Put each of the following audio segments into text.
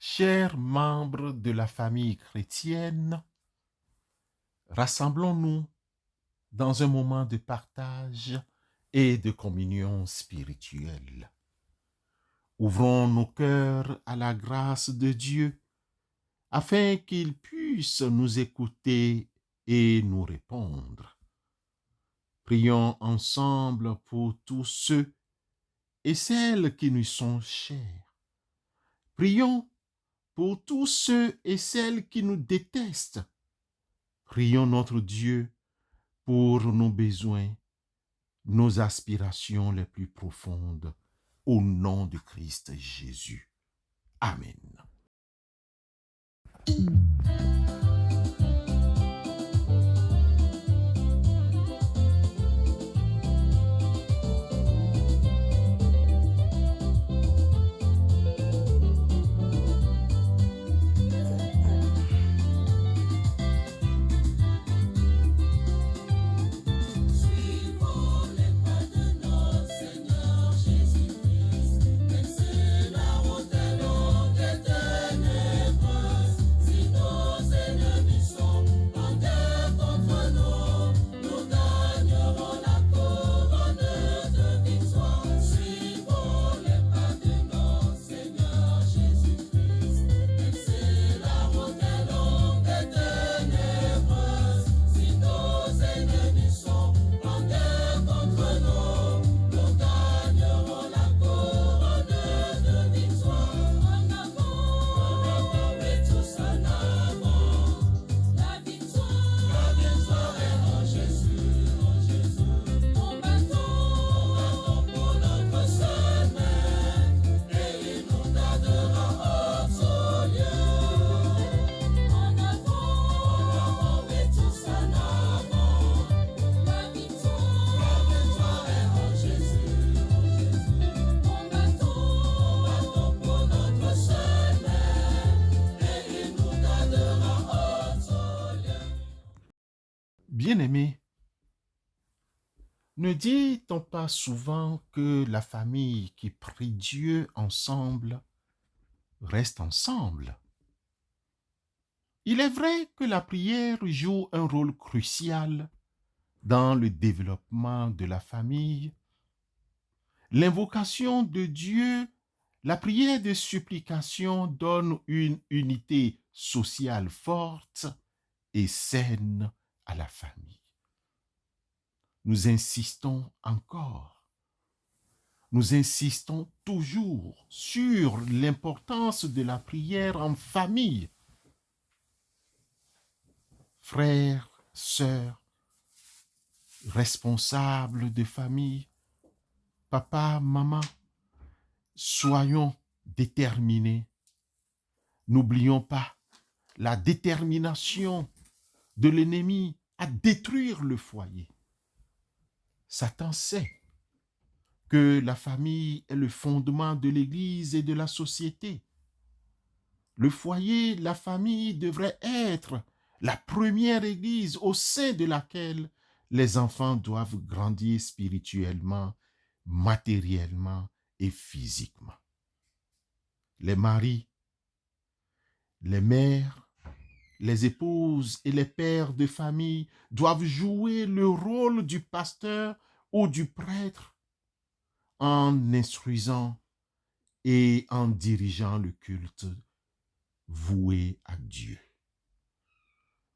Chers membres de la famille chrétienne, rassemblons-nous dans un moment de partage et de communion spirituelle. Ouvrons nos cœurs à la grâce de Dieu afin qu'il puisse nous écouter et nous répondre. Prions ensemble pour tous ceux et celles qui nous sont chers. Prions pour tous ceux et celles qui nous détestent. Prions notre Dieu pour nos besoins, nos aspirations les plus profondes, au nom de Christ Jésus. Amen. Bien-aimés, ne dit-on pas souvent que la famille qui prie Dieu ensemble reste ensemble? Il est vrai que la prière joue un rôle crucial dans le développement de la famille. L'invocation de Dieu, la prière de supplication donne une unité sociale forte et saine à la famille. Nous insistons encore, nous insistons toujours sur l'importance de la prière en famille. Frères, sœurs, responsables de famille, papa, maman, soyons déterminés. N'oublions pas la détermination de l'ennemi à détruire le foyer. Satan sait que la famille est le fondement de l'Église et de la société. Le foyer, la famille devrait être la première Église au sein de laquelle les enfants doivent grandir spirituellement, matériellement et physiquement. Les maris, les mères, les épouses et les pères de famille doivent jouer le rôle du pasteur ou du prêtre en instruisant et en dirigeant le culte voué à Dieu.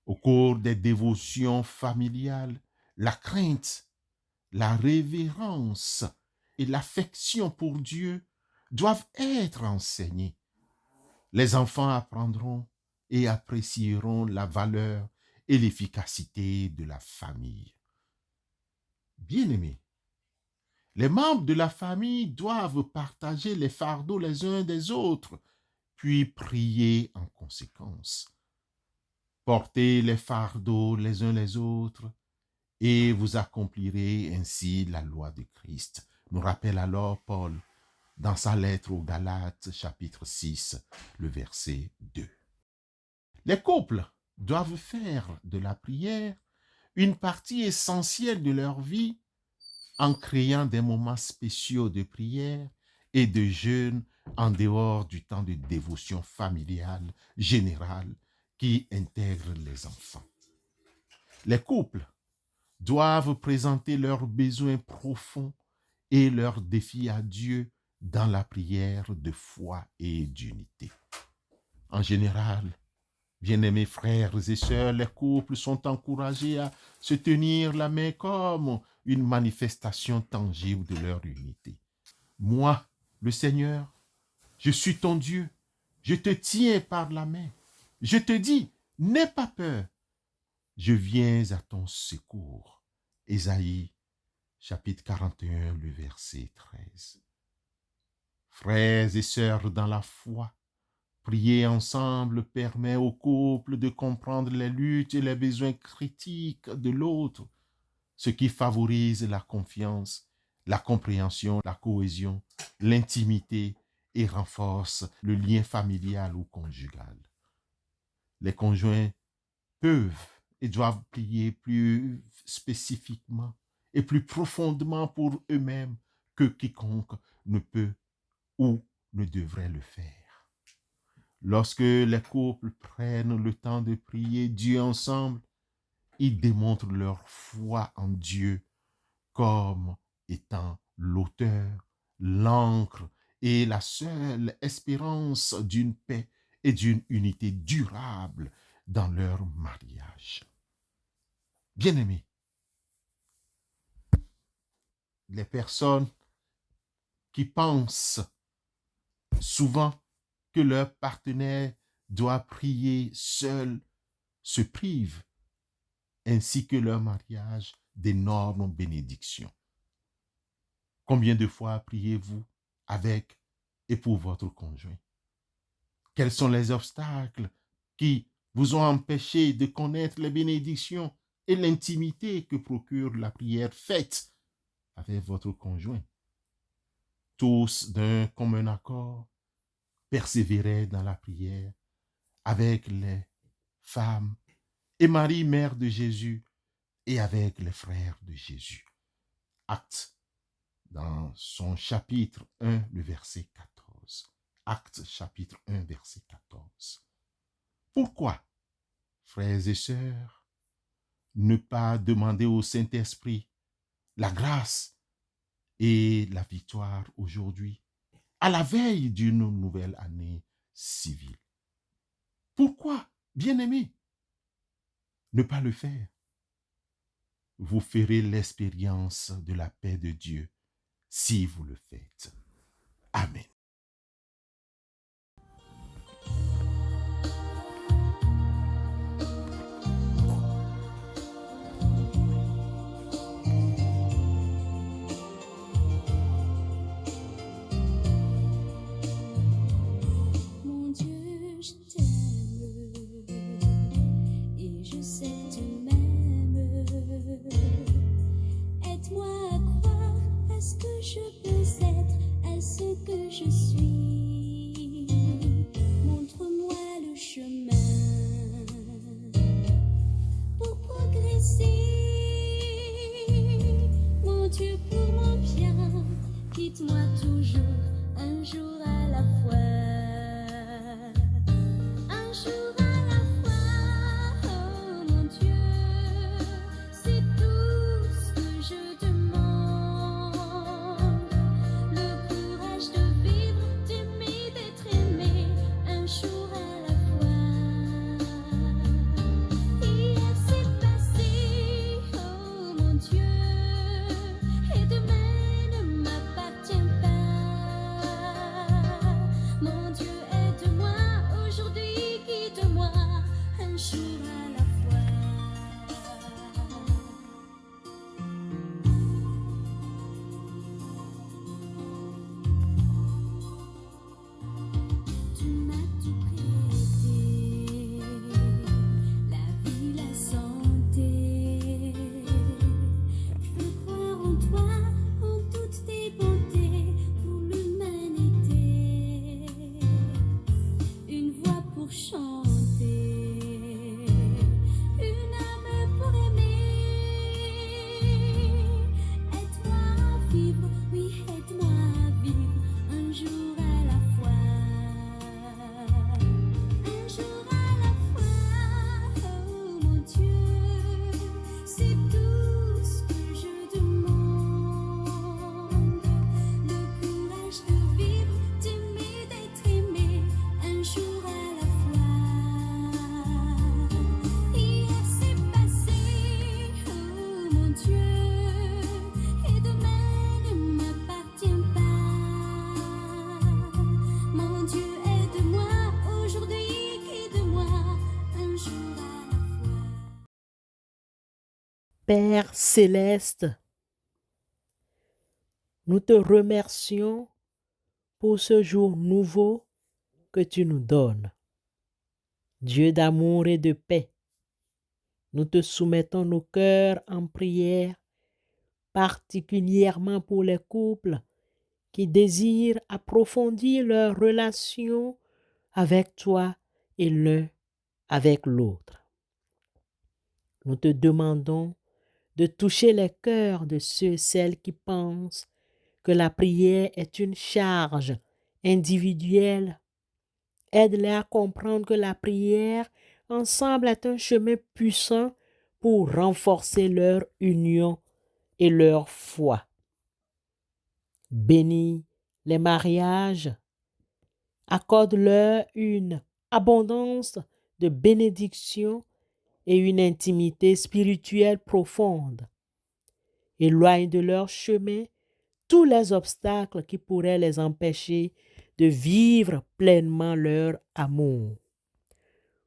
Au cours des dévotions familiales, la crainte, la révérence et l'affection pour Dieu doivent être enseignées. Les enfants apprendront et apprécieront la valeur et l'efficacité de la famille. Bien-aimés, les membres de la famille doivent partager les fardeaux les uns des autres, puis prier en conséquence. Portez les fardeaux les uns les autres, et vous accomplirez ainsi la loi de Christ, nous rappelle alors Paul dans sa lettre aux Galates, chapitre 6, le verset 2. Les couples doivent faire de la prière une partie essentielle de leur vie en créant des moments spéciaux de prière et de jeûne en dehors du temps de dévotion familiale générale qui intègre les enfants. Les couples doivent présenter leurs besoins profonds et leurs défis à Dieu dans la prière de foi et d'unité. En général, bien-aimés frères et sœurs, les couples sont encouragés à se tenir la main comme une manifestation tangible de leur unité. Moi, le Seigneur, je suis ton Dieu, je te tiens par la main. Je te dis, n'aie pas peur, je viens à ton secours. Ésaïe, chapitre 41, le verset 13. Frères et sœurs dans la foi, prier ensemble permet au couple de comprendre les luttes et les besoins critiques de l'autre, ce qui favorise la confiance, la compréhension, la cohésion, l'intimité et renforce le lien familial ou conjugal. Les conjoints peuvent et doivent prier plus spécifiquement et plus profondément pour eux-mêmes que quiconque ne peut ou ne devrait le faire. Lorsque les couples prennent le temps de prier Dieu ensemble, ils démontrent leur foi en Dieu comme étant l'auteur, l'encre et la seule espérance d'une paix et d'une unité durable dans leur mariage. Bien-aimés, les personnes qui pensent souvent que leur partenaire doit prier seul se privent, ainsi que leur mariage, d'énormes bénédictions. Combien de fois priez-vous avec et pour votre conjoint? Quels sont les obstacles qui vous ont empêché de connaître les bénédictions et l'intimité que procure la prière faite avec votre conjoint? Tous d'un commun accord, persévérez dans la prière avec les femmes et Marie, mère de Jésus, et avec les frères de Jésus. Actes, dans son chapitre 1, le verset 14. Actes, chapitre 1, verset 14. Pourquoi, frères et sœurs, ne pas demander au Saint-Esprit la grâce et la victoire aujourd'hui, à la veille d'une nouvelle année civile? Pourquoi, bien-aimés, ne pas le faire? Vous ferez l'expérience de la paix de Dieu si vous le faites. Amen. Mon Dieu, je t'aime et je sais que tu m'aimes. Aide-moi à croire à ce que je peux être, à ce que je suis. Montre-moi le chemin pour progresser. Mon Dieu, pour mon bien, quitte-moi toujours un jour à la fois. Un jour à la fois, oh mon Dieu, c'est tout ce que je demande. Le courage de vivre, d'aimer, d'être aimé, un jour à la fois. Hier c'est passé, oh mon Dieu, et demain ne m'appartient pas. Mon Dieu, aide-moi aujourd'hui, guide-moi un jour à la fois. Tu m'as tout prêté, la vie, la santé. Je veux croire en toi, en toutes tes bontés pour l'humanité. Une voix pour chanter, Père céleste, nous te remercions pour ce jour nouveau que tu nous donnes. Dieu d'amour et de paix, nous te soumettons nos cœurs en prière, particulièrement pour les couples qui désirent approfondir leur relation avec toi et l'un avec l'autre. Nous te demandons de toucher les cœurs de ceux et celles qui pensent que la prière est une charge individuelle. Aide-les à comprendre que la prière ensemble est un chemin puissant pour renforcer leur union et leur foi. Bénis les mariages, accorde-leur une abondance de bénédictions et une intimité spirituelle profonde. Éloigne de leur chemin tous les obstacles qui pourraient les empêcher de vivre pleinement leur amour.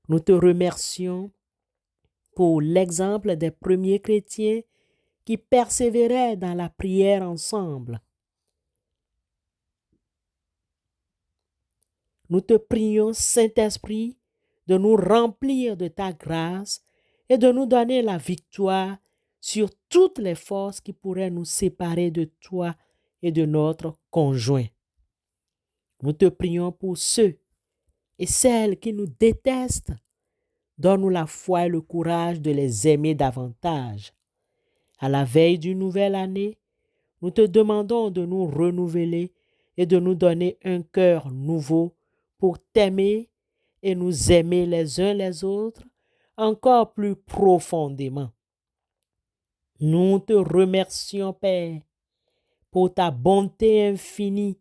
Nous te remercions pour l'exemple des premiers chrétiens qui persévéraient dans la prière ensemble. Nous te prions, Saint-Esprit, de nous remplir de ta grâce et de nous donner la victoire sur toutes les forces qui pourraient nous séparer de toi et de notre conjoint. Nous te prions pour ceux et celles qui nous détestent. Donne-nous la foi et le courage de les aimer davantage. À la veille d'une nouvelle année, nous te demandons de nous renouveler et de nous donner un cœur nouveau pour t'aimer et nous aimer les uns les autres encore plus profondément. Nous te remercions, Père, pour ta bonté infinie.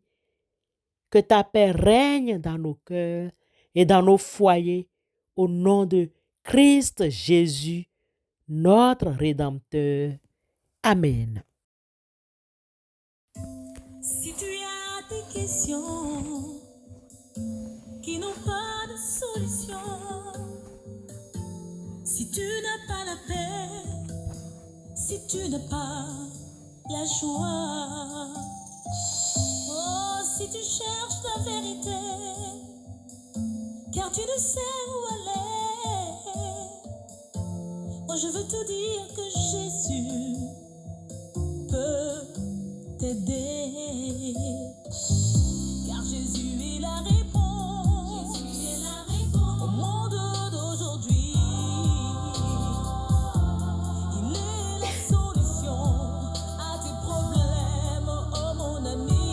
Que ta paix règne dans nos cœurs et dans nos foyers au nom de Christ Jésus, notre Rédempteur. Amen. Si tu as des questions qui n'ont pas de solution, si tu n'as pas la paix, si tu n'as pas la joie, oh, si tu cherches la vérité, car tu ne sais où aller, moi je veux te dire que Jésus peut t'aider, car Jésus est la réponse, au monde d'aujourd'hui. Il est la solution à tes problèmes, oh mon ami.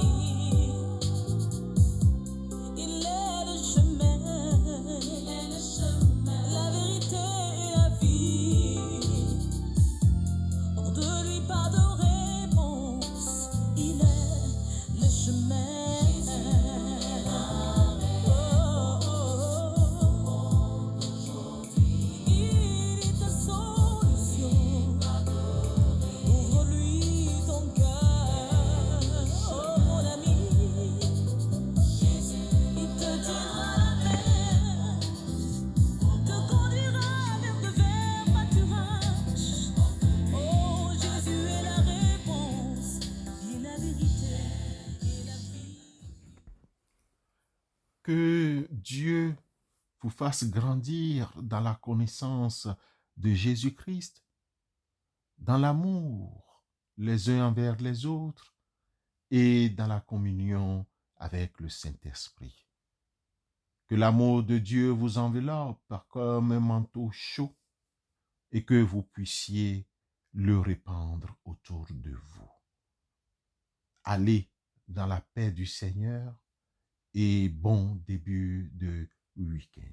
Il est le chemin, la vérité et la vie. Hors de lui pas de réponse, il est le chemin. Il est ta solution. Ouvre-lui ton cœur, oh mon ami. Il te tiendra la main, te conduira vers de verts pâturages. Oh, Jésus est la réponse, il est la vérité et la vie. Que Dieu vous fasse grandir dans la connaissance de Jésus-Christ, dans l'amour les uns envers les autres et dans la communion avec le Saint-Esprit. Que l'amour de Dieu vous enveloppe comme un manteau chaud et que vous puissiez le répandre autour de vous. Allez dans la paix du Seigneur et bon début de week-end.